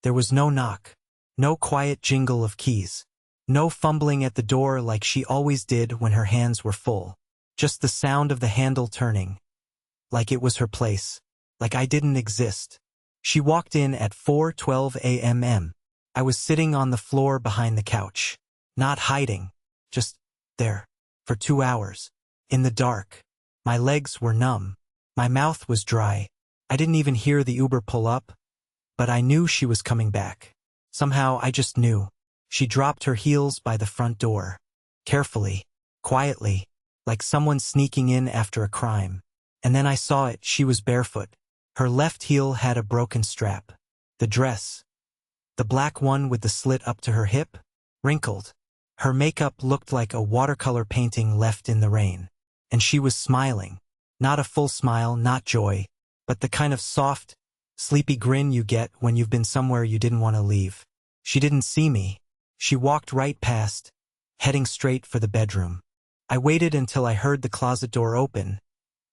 There was no knock, no quiet jingle of keys, no fumbling at the door like she always did when her hands were full. Just the sound of the handle turning, like it was her place, like I didn't exist. She walked in at 4:12 a.m. I was sitting on the floor behind the couch, not hiding, just there, for 2 hours, in the dark. My legs were numb. My mouth was dry. I didn't even hear the Uber pull up, but I knew she was coming back. Somehow I just knew. She dropped her heels by the front door, carefully, quietly, like someone sneaking in after a crime. And then I saw it, she was barefoot. Her left heel had a broken strap. The dress, the black one with the slit up to her hip, wrinkled. Her makeup looked like a watercolor painting left in the rain. And she was smiling. Not a full smile, not joy, but the kind of soft, sleepy grin you get when you've been somewhere you didn't want to leave. She didn't see me. She walked right past, heading straight for the bedroom. I waited until I heard the closet door open,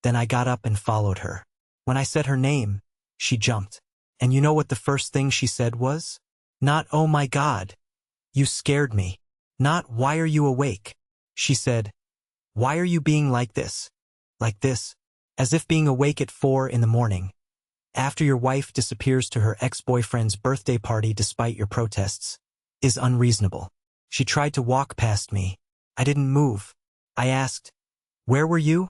then I got up and followed her. When I said her name, she jumped. And you know what the first thing she said was? Not, "Oh my God, you scared me." Not, "Why are you awake?" She said, "Why are you being like this?" Like this. As if being awake at 4 in the morning, after your wife disappears to her ex-boyfriend's birthday party despite your protests, is unreasonable. She tried to walk past me. I didn't move. I asked, "Where were you?"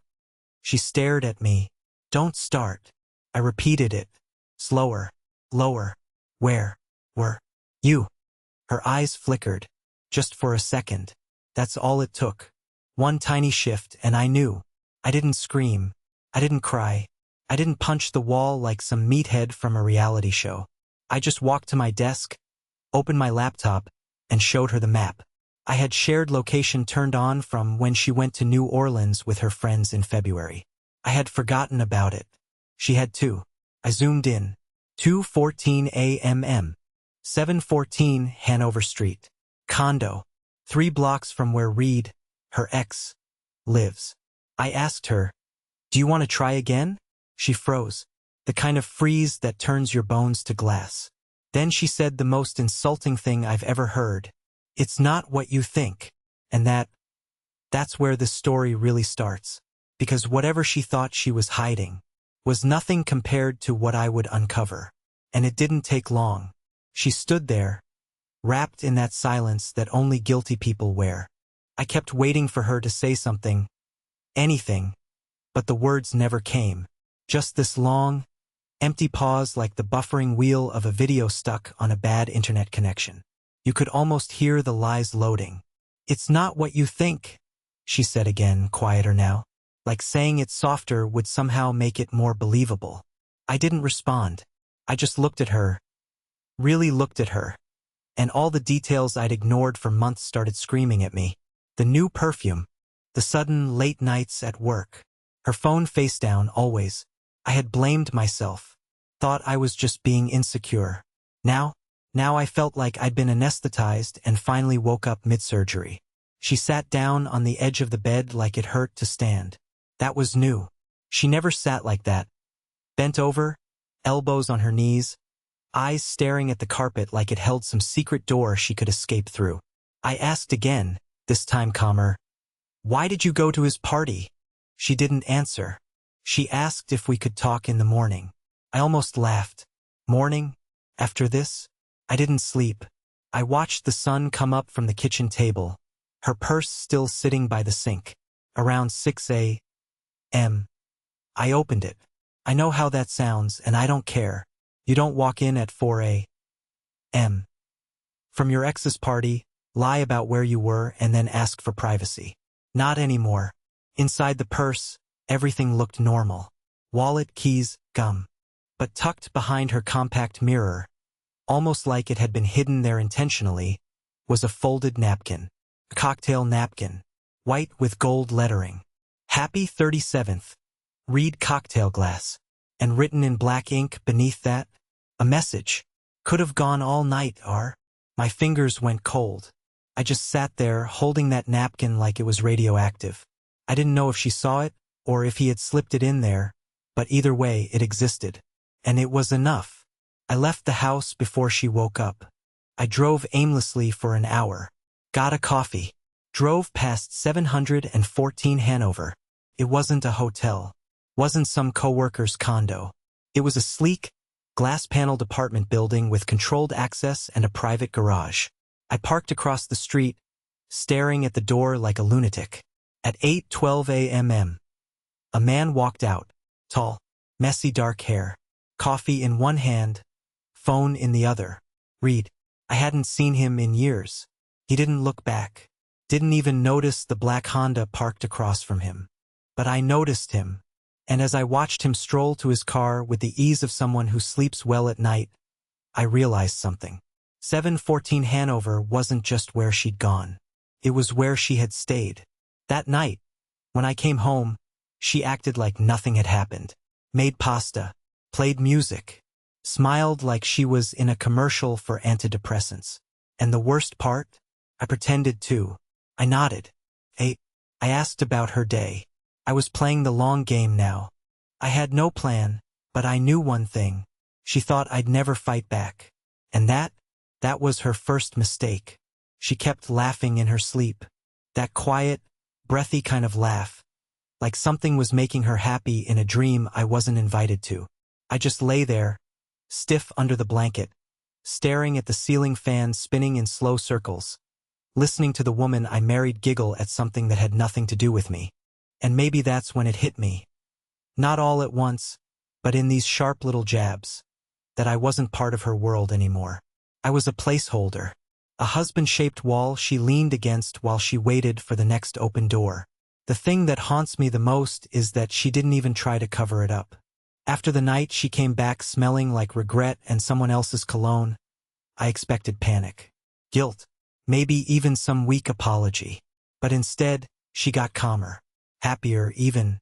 She stared at me. "Don't start." I repeated it, slower, lower. "Where were you?" Her eyes flickered, just for a second. That's all it took. One tiny shift, and I knew. I didn't scream. I didn't cry. I didn't punch the wall like some meathead from a reality show. I just walked to my desk, opened my laptop, and showed her the map. I had shared location turned on from when she went to New Orleans with her friends in February. I had forgotten about it. She had too. I zoomed in. 2:14 a.m. 714 Hanover Street. Condo. 3 blocks from where Reed, her ex, lives. I asked her, "Do you want to try again?" She froze. The kind of freeze that turns your bones to glass. Then she said the most insulting thing I've ever heard. "It's not what you think." And that's where this story really starts. Because whatever she thought she was hiding was nothing compared to what I would uncover. And it didn't take long. She stood there, wrapped in that silence that only guilty people wear. I kept waiting for her to say something, anything, but the words never came. Just this long, empty pause like the buffering wheel of a video stuck on a bad internet connection. You could almost hear the lies loading. "It's not what you think," she said again, quieter now. Like saying it softer would somehow make it more believable. I didn't respond. I just looked at her. Really looked at her. And all the details I'd ignored for months started screaming at me. The new perfume. The sudden late nights at work. Her phone face down, always. I had blamed myself. Thought I was just being insecure. Now I felt like I'd been anesthetized and finally woke up mid-surgery. She sat down on the edge of the bed like it hurt to stand. That was new. She never sat like that. Bent over, elbows on her knees, eyes staring at the carpet like it held some secret door she could escape through. I asked again, this time calmer, "Why did you go to his party?" She didn't answer. She asked if we could talk in the morning. I almost laughed. Morning? After this? I didn't sleep. I watched the sun come up from the kitchen table, her purse still sitting by the sink. Around 6 a.m. I opened it. I know how that sounds, and I don't care. You don't walk in at 4 a.m. from your ex's party, lie about where you were, and then ask for privacy. Not anymore. Inside the purse, everything looked normal. Wallet, keys, gum. But tucked behind her compact mirror, almost like it had been hidden there intentionally, was a folded napkin. A cocktail napkin. White with gold lettering. Happy 37th. Reed cocktail glass. And written in black ink beneath that, a message. Could have gone all night, R. My fingers went cold. I just sat there holding that napkin like it was radioactive. I didn't know if she saw it, or if he had slipped it in there, but either way it existed. And it was enough. I left the house before she woke up. I drove aimlessly for an hour. Got a coffee. Drove past 714 Hanover. It wasn't a hotel. Wasn't some coworker's condo. It was a sleek, glass-paneled apartment building with controlled access and a private garage. I parked across the street, staring at the door like a lunatic. At 8:12 a.m., a man walked out. Tall, messy dark hair. Coffee in one hand, phone in the other. Reed. I hadn't seen him in years. He didn't look back. Didn't even notice the black Honda parked across from him. But I noticed him, and as I watched him stroll to his car with the ease of someone who sleeps well at night, I realized something. 714 Hanover wasn't just where she'd gone. It was where she had stayed. That night, when I came home, she acted like nothing had happened. Made pasta, played music, smiled like she was in a commercial for antidepressants. And the worst part? I pretended to. I nodded. I asked about her day. I was playing the long game now. I had no plan, but I knew one thing. She thought I'd never fight back. And that was her first mistake. She kept laughing in her sleep. That quiet, breathy kind of laugh. Like something was making her happy in a dream I wasn't invited to. I just lay there, stiff under the blanket, staring at the ceiling fan spinning in slow circles, listening to the woman I married giggle at something that had nothing to do with me. And maybe that's when it hit me. Not all at once, but in these sharp little jabs. That I wasn't part of her world anymore. I was a placeholder. A husband-shaped wall she leaned against while she waited for the next open door. The thing that haunts me the most is that she didn't even try to cover it up. After the night she came back smelling like regret and someone else's cologne, I expected panic, guilt, maybe even some weak apology. But instead, she got calmer, happier even,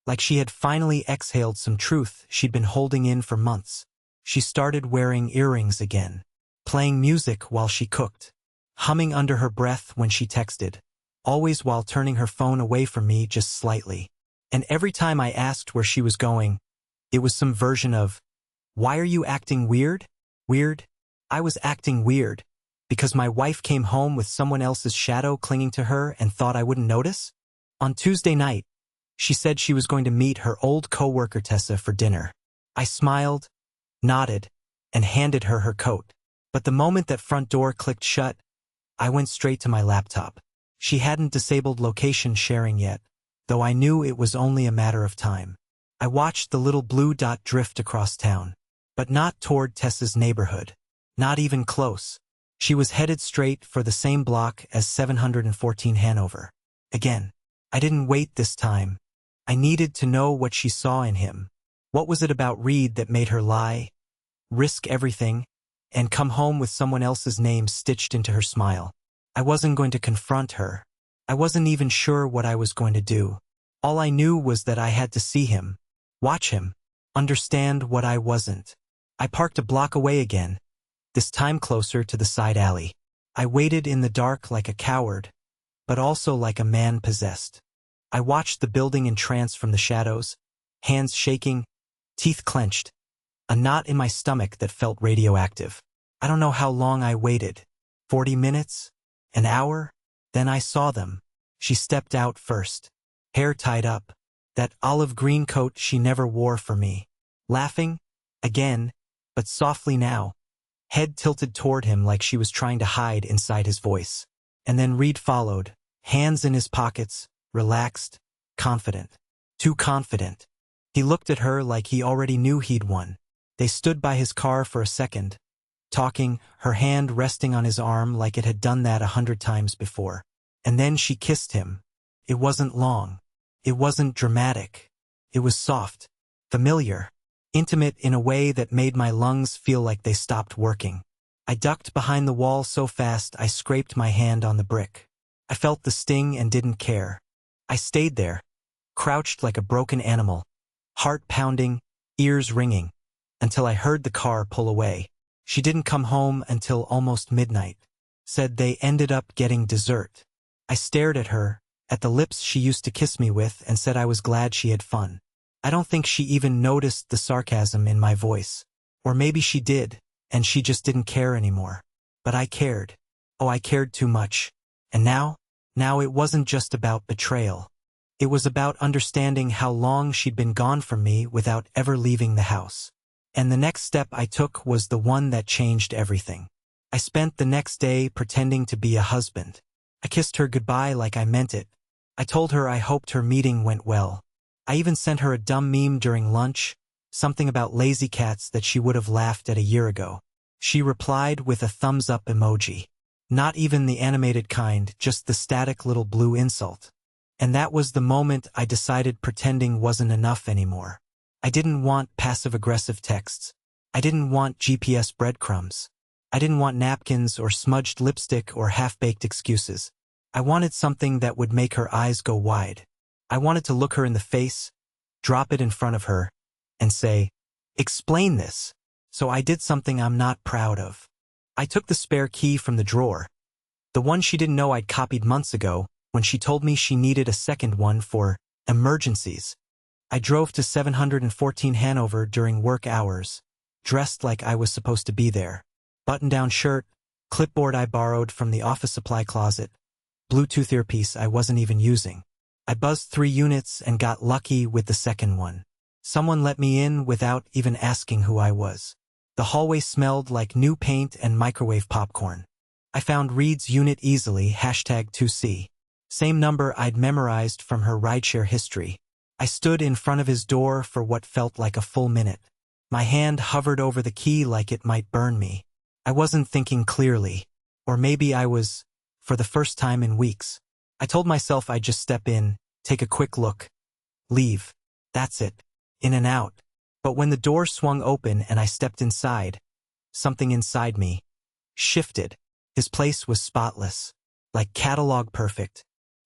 like she had finally exhaled some truth she'd been holding in for months. She started wearing earrings again, playing music while she cooked, humming under her breath when she texted, always while turning her phone away from me just slightly. And every time I asked where she was going, it was some version of, "Why are you acting weird?" Weird? I was acting weird because my wife came home with someone else's shadow clinging to her and thought I wouldn't notice? On Tuesday night, she said she was going to meet her old coworker Tessa for dinner. I smiled, nodded, and handed her her coat. But the moment that front door clicked shut, I went straight to my laptop. She hadn't disabled location sharing yet, though I knew it was only a matter of time. I watched the little blue dot drift across town, but not toward Tessa's neighborhood. Not even close. She was headed straight for the same block as 714 Hanover. Again, I didn't wait this time. I needed to know what she saw in him. What was it about Reed that made her lie, risk everything, and come home with someone else's name stitched into her smile? I wasn't going to confront her. I wasn't even sure what I was going to do. All I knew was that I had to see him, watch him, understand what I wasn't. I parked a block away again, this time closer to the side alley. I waited in the dark like a coward, but also like a man possessed. I watched the building in trance from the shadows, hands shaking, teeth clenched, a knot in my stomach that felt radioactive. I don't know how long I waited. 40 minutes? An hour? Then I saw them. She stepped out first, hair tied up, that olive green coat she never wore for me. Laughing? Again, but softly now. Head tilted toward him like she was trying to hide inside his voice. And then Reed followed, hands in his pockets, relaxed, confident. Too confident. He looked at her like he already knew he'd won. They stood by his car for a second, talking, her hand resting on his arm like it had done that 100 times before. And then she kissed him. It wasn't long. It wasn't dramatic. It was soft, familiar, intimate in a way that made my lungs feel like they stopped working. I ducked behind the wall so fast I scraped my hand on the brick. I felt the sting and didn't care. I stayed there, crouched like a broken animal, heart pounding, ears ringing, until I heard the car pull away. She didn't come home until almost midnight. Said they ended up getting dessert. I stared at her, at the lips she used to kiss me with, and said I was glad she had fun. I don't think she even noticed the sarcasm in my voice. Or maybe she did, and she just didn't care anymore. But I cared. Oh, I cared too much. And now? Now it wasn't just about betrayal. It was about understanding how long she'd been gone from me without ever leaving the house. And the next step I took was the one that changed everything. I spent the next day pretending to be a husband. I kissed her goodbye like I meant it. I told her I hoped her meeting went well. I even sent her a dumb meme during lunch, something about lazy cats that she would have laughed at a year ago. She replied with a thumbs-up emoji. Not even the animated kind, just the static little blue insult. And that was the moment I decided pretending wasn't enough anymore. I didn't want passive-aggressive texts. I didn't want GPS breadcrumbs. I didn't want napkins or smudged lipstick or half-baked excuses. I wanted something that would make her eyes go wide. I wanted to look her in the face, drop it in front of her, and say, "Explain this." So I did something I'm not proud of. I took the spare key from the drawer, the one she didn't know I'd copied months ago, when she told me she needed a second one for emergencies. I drove to 714 Hanover during work hours, dressed like I was supposed to be there. Button-down shirt, clipboard I borrowed from the office supply closet, Bluetooth earpiece I wasn't even using. I buzzed 3 units and got lucky with the second one. Someone let me in without even asking who I was. The hallway smelled like new paint and microwave popcorn. I found Reed's unit easily, #2C. Same number I'd memorized from her rideshare history. I stood in front of his door for what felt like a full minute. My hand hovered over the key like it might burn me. I wasn't thinking clearly. Or maybe I was, for the first time in weeks. I told myself I'd just step in, take a quick look, leave. That's it. In and out. But when the door swung open and I stepped inside, something inside me shifted. His place was spotless, like catalog perfect.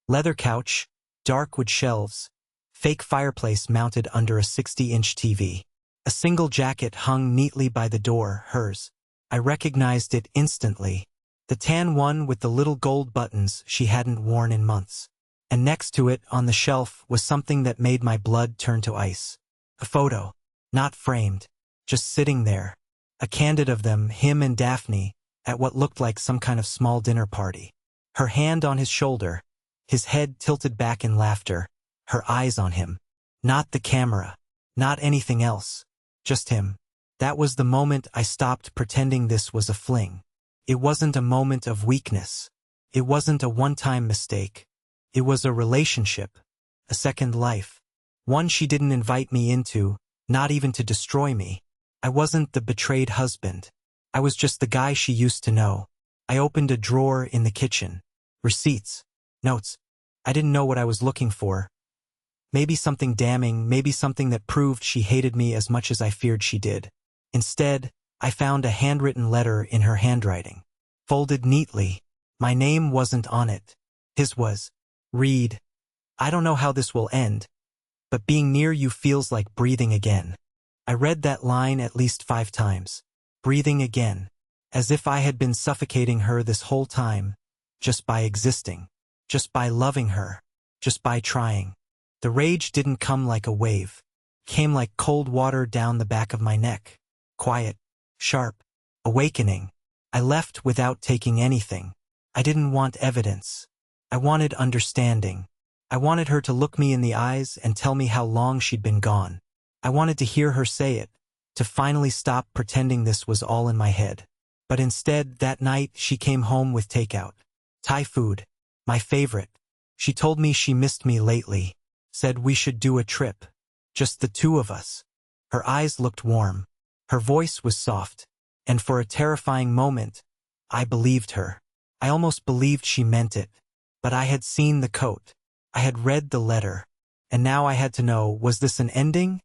Leather couch, dark wood shelves, fake fireplace mounted under a 60-inch TV. A single jacket hung neatly by the door, hers. I recognized it instantly. The tan one with the little gold buttons she hadn't worn in months. And next to it, on the shelf, was something that made my blood turn to ice. A photo. Not framed. Just sitting there. A candid of them, him and Daphne, at what looked like some kind of small dinner party. Her hand on his shoulder, his head tilted back in laughter, her eyes on him. Not the camera. Not anything else. Just him. That was the moment I stopped pretending this was a fling. It wasn't a moment of weakness. It wasn't a one-time mistake. It was a relationship. A second life. One she didn't invite me into, not even to destroy me. I wasn't the betrayed husband. I was just the guy she used to know. I opened a drawer in the kitchen. Receipts. Notes. I didn't know what I was looking for. Maybe something damning, maybe something that proved she hated me as much as I feared she did. Instead, I found a handwritten letter in her handwriting. Folded neatly. My name wasn't on it. His was. Reed. I don't know how this will end, but being near you feels like breathing again. I read that line at least 5 times. Breathing again. As if I had been suffocating her this whole time, just by existing. Just by loving her. Just by trying. The rage didn't come like a wave. It came like cold water down the back of my neck. Quiet. Sharp. Awakening. I left without taking anything. I didn't want evidence. I wanted understanding. I wanted her to look me in the eyes and tell me how long she'd been gone. I wanted to hear her say it, to finally stop pretending this was all in my head. But instead, that night, she came home with takeout. Thai food. My favorite. She told me she missed me lately. Said we should do a trip. Just the 2 of us. Her eyes looked warm. Her voice was soft. And for a terrifying moment, I believed her. I almost believed she meant it. But I had seen the coat. I had read the letter. And now I had to know, was this an ending?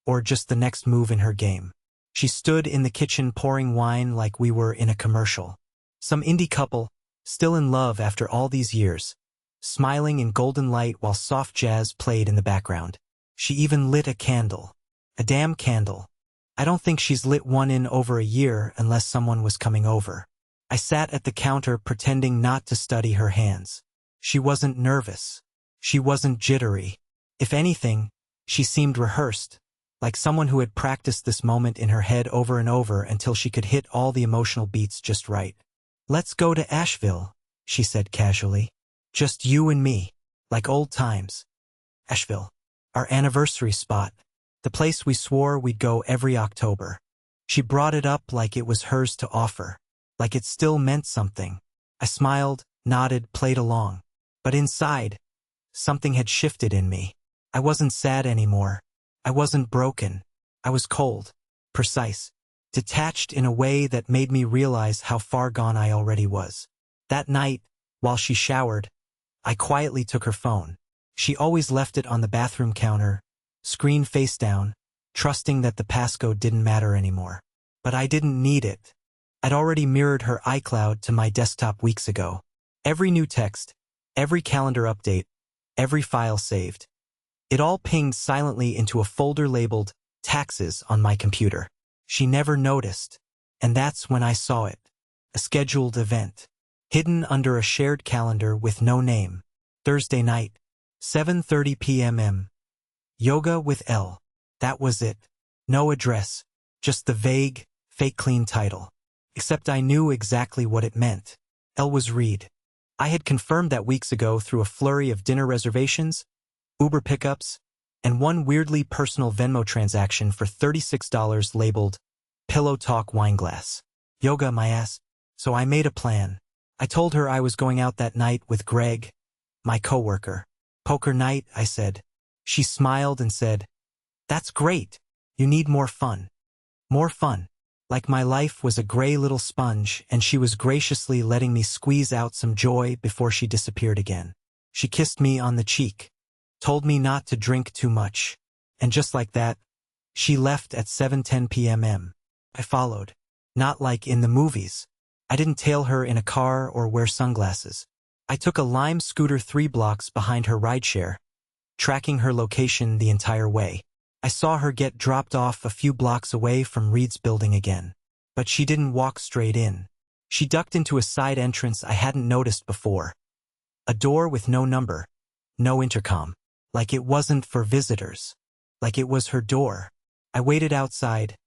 Or just the next move in her game? She stood in the kitchen pouring wine like we were in a commercial. Some indie couple, still in love after all these years, smiling in golden light while soft jazz played in the background. She even lit a candle. A damn candle. I don't think she's lit one in over a year unless someone was coming over. I sat at the counter pretending not to study her hands. She wasn't nervous. She wasn't jittery. If anything, she seemed rehearsed, like someone who had practiced this moment in her head over and over until she could hit all the emotional beats just right. "Let's go to Asheville," she said casually. "Just you and me, like old times." Asheville. Our anniversary spot. The place we swore we'd go every October. She brought it up like it was hers to offer, like it still meant something. I smiled, nodded, played along. But inside, something had shifted in me. I wasn't sad anymore. I wasn't broken. I was cold, precise, detached in a way that made me realize how far gone I already was. That night, while she showered, I quietly took her phone. She always left it on the bathroom counter, screen face down, trusting that the passcode didn't matter anymore. But I didn't need it. I'd already mirrored her iCloud to my desktop weeks ago. Every new text, every calendar update, every file saved. It all pinged silently into a folder labeled taxes on my computer. She never noticed, and that's when I saw it. A scheduled event, hidden under a shared calendar with no name. Thursday night, 7:30 p.m. Yoga with L. That was it. No address, just the vague, fake clean title. Except I knew exactly what it meant. L was Reed. I had confirmed that weeks ago through a flurry of dinner reservations, Uber pickups, and one weirdly personal Venmo transaction for $36 labeled Pillow Talk Wineglass. Yoga my ass. So I made a plan. I told her I was going out that night with Greg, my coworker. Poker night, I said. She smiled and said, "That's great. You need more fun." More fun. Like my life was a gray little sponge and she was graciously letting me squeeze out some joy before she disappeared again. She kissed me on the cheek, told me not to drink too much, and just like that, she left at 7:10 p.m. I followed. Not like in the movies. I didn't tail her in a car or wear sunglasses. I took a Lime scooter 3 blocks behind her rideshare, tracking her location the entire way. I saw her get dropped off a few blocks away from Reed's building again. But she didn't walk straight in. She ducked into a side entrance I hadn't noticed before. A door with no number, no intercom. Like it wasn't for visitors. Like it was her door. I waited outside,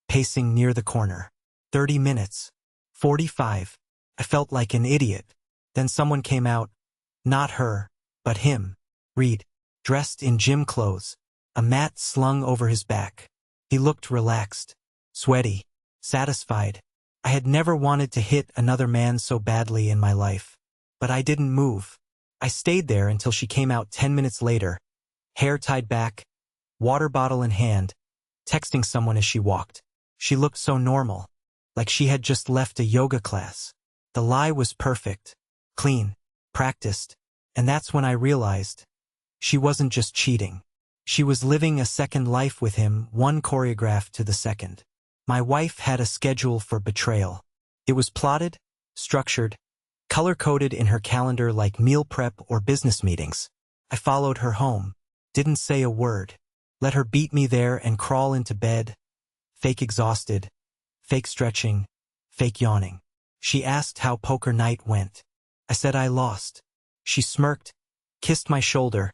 pacing near the corner. 30 minutes. 45. I felt like an idiot. Then someone came out. Not her, but him. Reed, dressed in gym clothes, a mat slung over his back. He looked relaxed, sweaty, satisfied. I had never wanted to hit another man so badly in my life. But I didn't move. I stayed there until she came out 10 minutes later, hair tied back, water bottle in hand, texting someone as she walked. She looked so normal, like she had just left a yoga class. The lie was perfect, clean, practiced, and that's when I realized she wasn't just cheating. She was living a second life with him, one choreographed to the second. My wife had a schedule for betrayal. It was plotted, structured, color-coded in her calendar like meal prep or business meetings. I followed her home, didn't say a word, let her beat me there and crawl into bed, fake exhausted, fake stretching, fake yawning. She asked how poker night went. I said I lost. She smirked, kissed my shoulder,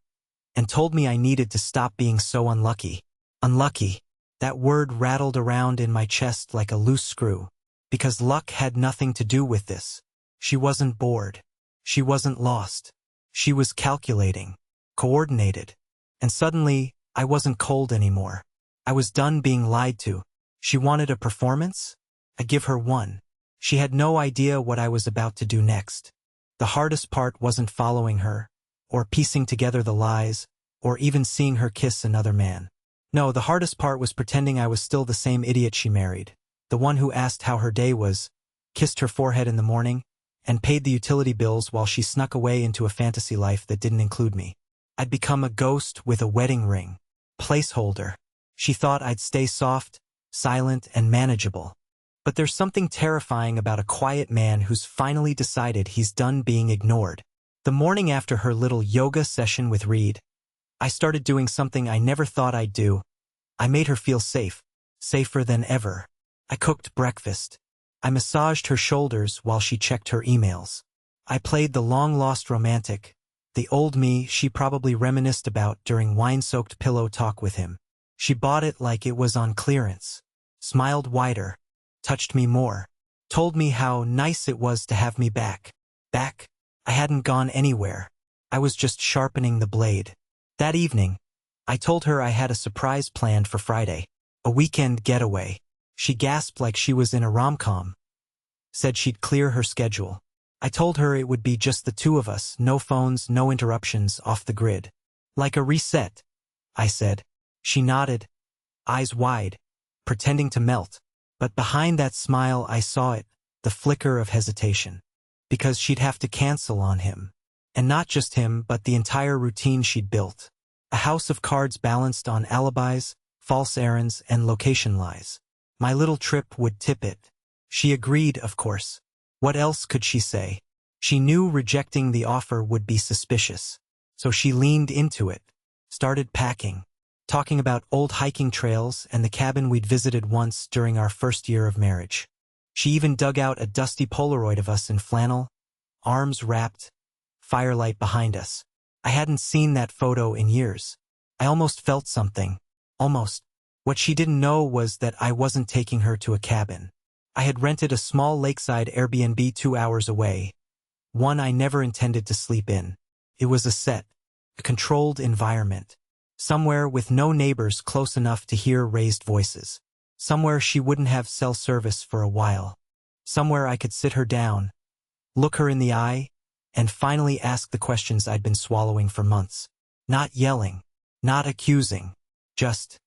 and told me I needed to stop being so unlucky. Unlucky. That word rattled around in my chest like a loose screw, because luck had nothing to do with this. She wasn't bored. She wasn't lost. She was calculating, coordinated. And suddenly, I wasn't cold anymore. I was done being lied to. She wanted a performance? I'd give her one. She had no idea what I was about to do next. The hardest part wasn't following her, or piecing together the lies, or even seeing her kiss another man. No, the hardest part was pretending I was still the same idiot she married, the one who asked how her day was, kissed her forehead in the morning, and paid the utility bills while she snuck away into a fantasy life that didn't include me. I'd become a ghost with a wedding ring. Placeholder. She thought I'd stay soft, silent, and manageable. But there's something terrifying about a quiet man who's finally decided he's done being ignored. The morning after her little yoga session with Reed, I started doing something I never thought I'd do. I made her feel safe, safer than ever. I cooked breakfast. I massaged her shoulders while she checked her emails. I played the long-lost romantic, the old me she probably reminisced about during wine-soaked pillow talk with him. She bought it like it was on clearance, smiled wider, touched me more, told me how nice it was to have me back. Back? I hadn't gone anywhere. I was just sharpening the blade. That evening, I told her I had a surprise planned for Friday. A weekend getaway. She gasped like she was in a rom-com. Said she'd clear her schedule. I told her it would be just the two of us, no phones, no interruptions, off the grid. Like a reset, I said. She nodded, eyes wide, pretending to melt. But behind that smile I saw it, the flicker of hesitation. Because she'd have to cancel on him. And not just him, but the entire routine she'd built. A house of cards balanced on alibis, false errands, and location lies. My little trip would tip it. She agreed, of course. What else could she say? She knew rejecting the offer would be suspicious. So she leaned into it, started packing, talking about old hiking trails and the cabin we'd visited once during our first year of marriage. She even dug out a dusty Polaroid of us in flannel, arms wrapped, firelight behind us. I hadn't seen that photo in years. I almost felt something. Almost. What she didn't know was that I wasn't taking her to a cabin. I had rented a small lakeside Airbnb 2 hours away, one I never intended to sleep in. It was a set, a controlled environment, somewhere with no neighbors close enough to hear raised voices, somewhere she wouldn't have cell service for a while, somewhere I could sit her down, look her in the eye, and finally ask the questions I'd been swallowing for months. Not yelling, not accusing, just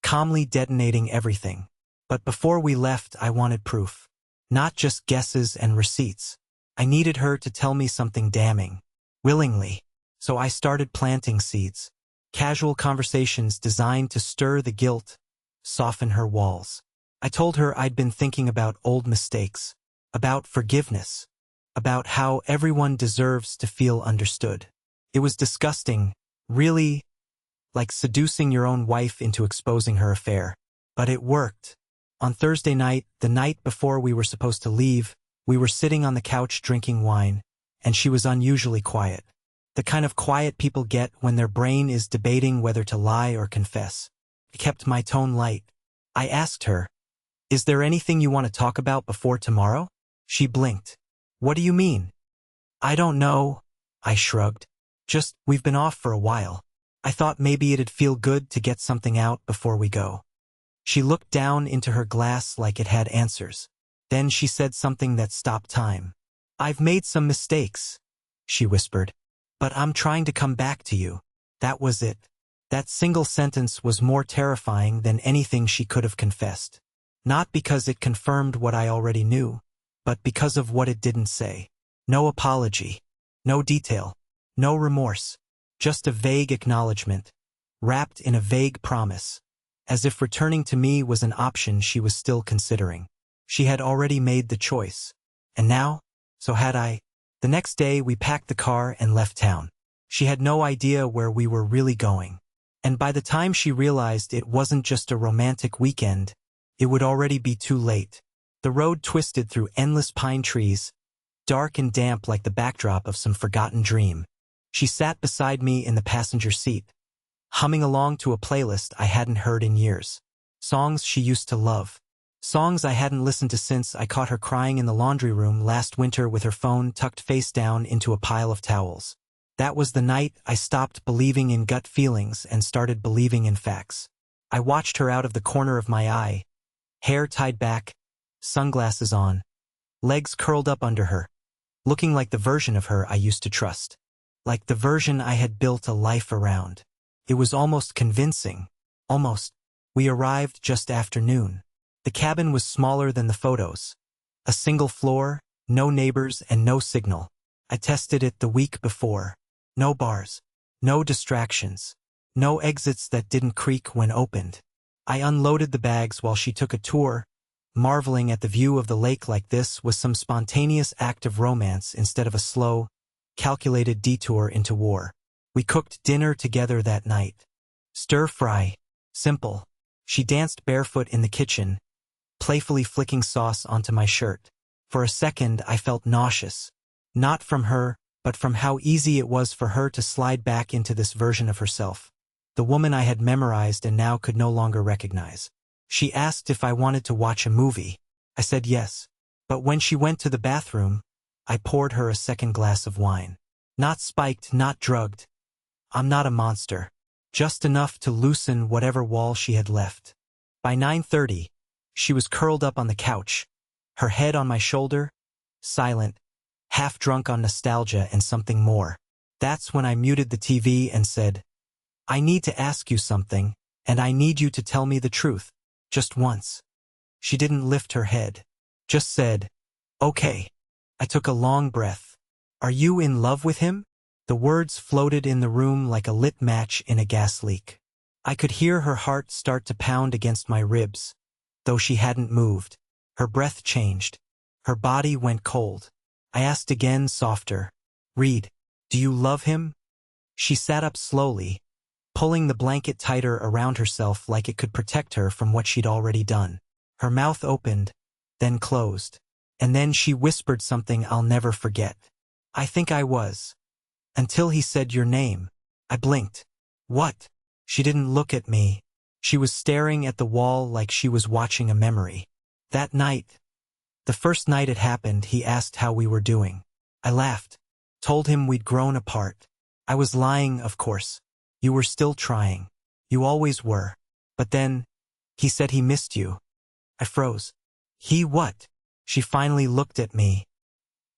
calmly detonating everything. But before we left, I wanted proof. Not just guesses and receipts. I needed her to tell me something damning. Willingly. So I started planting seeds. Casual conversations designed to stir the guilt, soften her walls. I told her I'd been thinking about old mistakes, about forgiveness, about how everyone deserves to feel understood. It was disgusting, really, like seducing your own wife into exposing her affair. But it worked. On Thursday night, the night before we were supposed to leave, we were sitting on the couch drinking wine, and she was unusually quiet. The kind of quiet people get when their brain is debating whether to lie or confess. I kept my tone light. I asked her, "Is there anything you want to talk about before tomorrow?" She blinked. "What do you mean?" "I don't know," I shrugged. "Just, we've been off for a while. I thought maybe it'd feel good to get something out before we go." She looked down into her glass like it had answers. Then she said something that stopped time. "I've made some mistakes," she whispered. "But I'm trying to come back to you." That was it. That single sentence was more terrifying than anything she could have confessed. Not because it confirmed what I already knew, but because of what it didn't say. No apology. No detail. No remorse. Just a vague acknowledgement, wrapped in a vague promise. As if returning to me was an option she was still considering. She had already made the choice. And now? So had I. The next day we packed the car and left town. She had no idea where we were really going. And by the time she realized it wasn't just a romantic weekend, it would already be too late. The road twisted through endless pine trees, dark and damp like the backdrop of some forgotten dream. She sat beside me in the passenger seat, humming along to a playlist I hadn't heard in years. Songs she used to love. Songs I hadn't listened to since I caught her crying in the laundry room last winter with her phone tucked face down into a pile of towels. That was the night I stopped believing in gut feelings and started believing in facts. I watched her out of the corner of my eye, hair tied back, sunglasses on, legs curled up under her, looking like the version of her I used to trust. Like the version I had built a life around. It was almost convincing. Almost. We arrived just after noon. The cabin was smaller than the photos. A single floor, no neighbors, and no signal. I tested it the week before. No bars. No distractions. No exits that didn't creak when opened. I unloaded the bags while she took a tour, marveling at the view of the lake like this was some spontaneous act of romance instead of a slow, calculated detour into war. We cooked dinner together that night. Stir-fry. Simple. She danced barefoot in the kitchen, playfully flicking sauce onto my shirt. For a second, I felt nauseous. Not from her, but from how easy it was for her to slide back into this version of herself. the woman I had memorized and now could no longer recognize. She asked if I wanted to watch a movie. I said yes. But when she went to the bathroom, I poured her a second glass of wine. Not spiked, not drugged. I'm not a monster. Just enough to loosen whatever wall she had left. By 9:30, she was curled up on the couch, her head on my shoulder, silent, half drunk on nostalgia and something more. That's when I muted the TV and said, I need to ask you something, and I need you to tell me the truth. Just once. She didn't lift her head. Just said, okay. I took a long breath. Are you in love with him? The words floated in the room like a lit match in a gas leak. I could hear her heart start to pound against my ribs, though she hadn't moved. Her breath changed. Her body went cold. I asked again, softer. Reed, do you love him? She sat up slowly, pulling the blanket tighter around herself like it could protect her from what she'd already done. Her mouth opened, then closed. And then she whispered something I'll never forget. I think I was. Until he said your name. I blinked. What? She didn't look at me. She was staring at the wall like she was watching a memory. That night, the first night it happened, he asked how we were doing. I laughed. Told him we'd grown apart. I was lying, of course. You were still trying. You always were. But then, he said he missed you. I froze. He what? She finally looked at me.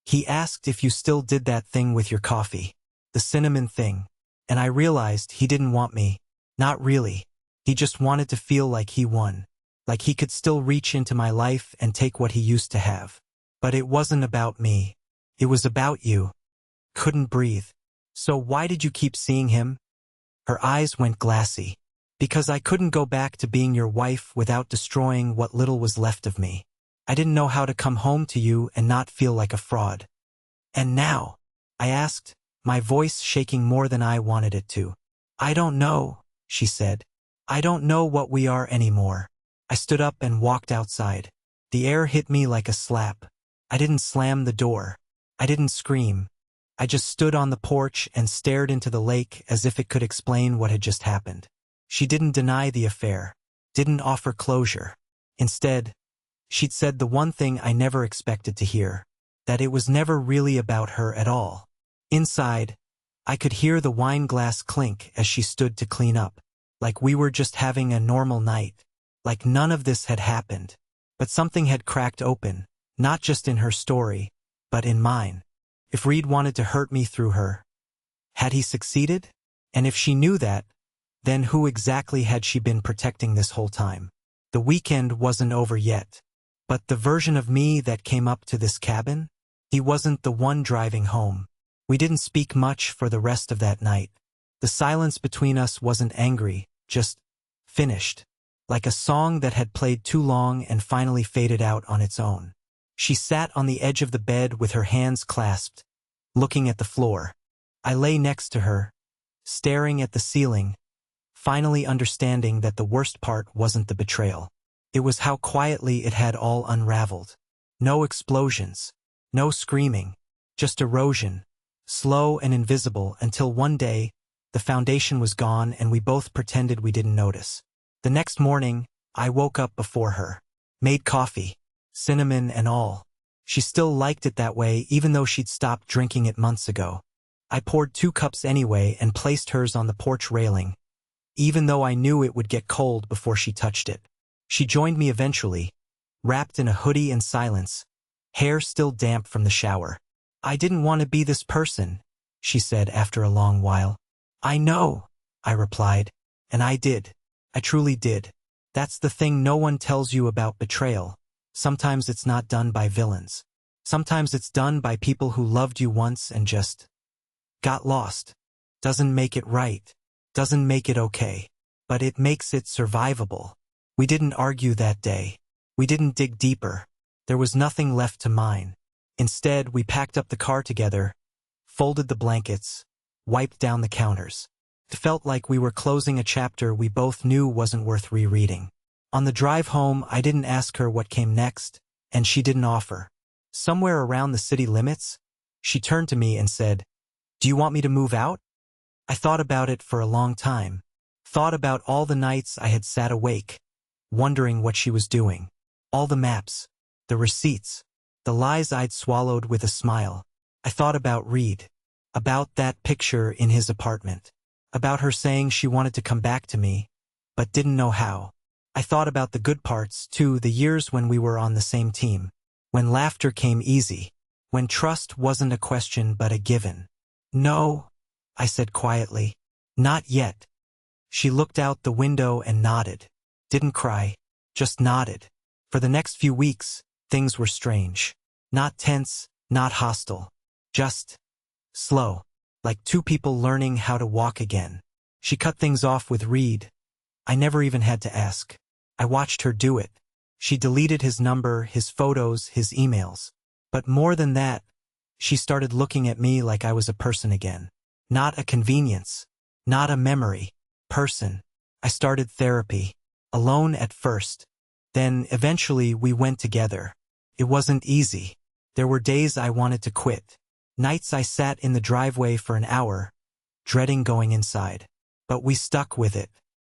He asked if you still did that thing with your coffee. The cinnamon thing. And I realized he didn't want me. Not really. He just wanted to feel like he won. Like he could still reach into my life and take what he used to have. But it wasn't about me. It was about you. Couldn't breathe. So why did you keep seeing him? Her eyes went glassy. Because I couldn't go back to being your wife without destroying what little was left of me. I didn't know how to come home to you and not feel like a fraud. And now? I asked, my voice shaking more than I wanted it to. I don't know, she said. I don't know what we are anymore. I stood up and walked outside. The air hit me like a slap. I didn't slam the door. I didn't scream. I just stood on the porch and stared into the lake as if it could explain what had just happened. She didn't deny the affair. Didn't offer closure. Instead, she'd said the one thing I never expected to hear. That it was never really about her at all. Inside, I could hear the wine glass clink as she stood to clean up. Like we were just having a normal night. Like none of this had happened. But something had cracked open, not just in her story, but in mine. If Reed wanted to hurt me through her, had he succeeded? And if she knew that, then who exactly had she been protecting this whole time? The weekend wasn't over yet. But the version of me that came up to this cabin? He wasn't the one driving home. We didn't speak much for the rest of that night. The silence between us wasn't angry, just finished. Like a song that had played too long and finally faded out on its own. She sat on the edge of the bed with her hands clasped, looking at the floor. I lay next to her, staring at the ceiling, finally understanding that the worst part wasn't the betrayal. It was how quietly it had all unraveled. No explosions, no screaming, just erosion, slow and invisible until one day, the foundation was gone and we both pretended we didn't notice. The next morning, I woke up before her, made coffee, cinnamon and all. She still liked it that way even though she'd stopped drinking it months ago. I poured 2 cups anyway and placed hers on the porch railing, even though I knew it would get cold before she touched it. She joined me eventually, wrapped in a hoodie in silence, hair still damp from the shower. I didn't want to be this person, she said after a long while. I know, I replied, and I did. I truly did. That's the thing no one tells you about betrayal. Sometimes it's not done by villains. Sometimes it's done by people who loved you once and just got lost. Doesn't make it right. Doesn't make it okay. But it makes it survivable. We didn't argue that day. We didn't dig deeper. There was nothing left to mine. Instead, we packed up the car together, folded the blankets, wiped down the counters. It felt like we were closing a chapter we both knew wasn't worth rereading. On the drive home, I didn't ask her what came next, and she didn't offer. Somewhere around the city limits, she turned to me and said, "Do you want me to move out?" I thought about it for a long time. Thought about all the nights I had sat awake, wondering what she was doing. All the maps, the receipts, the lies I'd swallowed with a smile. I thought about Reed, about that picture in his apartment, about her saying she wanted to come back to me, but didn't know how. I thought about the good parts, too, the years when we were on the same team, when laughter came easy, when trust wasn't a question but a given. "No," I said quietly. "Not yet." She looked out the window and nodded. Didn't cry, just nodded. For the next few weeks, things were strange. Not tense, not hostile. Just slow, like two people learning how to walk again. She cut things off with Reed. I never even had to ask. I watched her do it. She deleted his number, his photos, his emails. But more than that, she started looking at me like I was a person again. Not a convenience. Not a memory. Person. I started therapy. Alone at first. Then, eventually, we went together. It wasn't easy. There were days I wanted to quit. Nights I sat in the driveway for an hour, dreading going inside. But we stuck with it.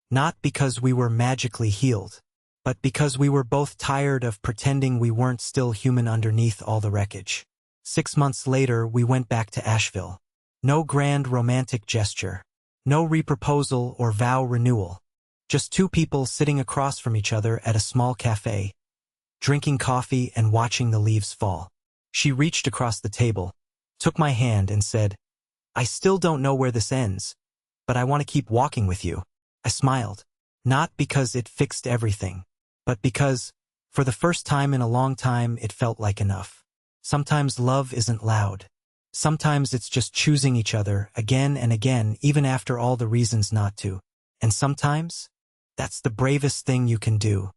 Not because we were magically healed, but because we were both tired of pretending we weren't still human underneath all the wreckage. 6 months later, we went back to Asheville. No grand romantic gesture. No reproposal or vow renewal. Just two people sitting across from each other at a small cafe, drinking coffee and watching the leaves fall. She reached across the table, took my hand and said, "I still don't know where this ends, but I want to keep walking with you." I smiled. Not because it fixed everything, but because, for the first time in a long time, it felt like enough. Sometimes love isn't loud. Sometimes it's just choosing each other again and again, even after all the reasons not to. And sometimes, that's the bravest thing you can do.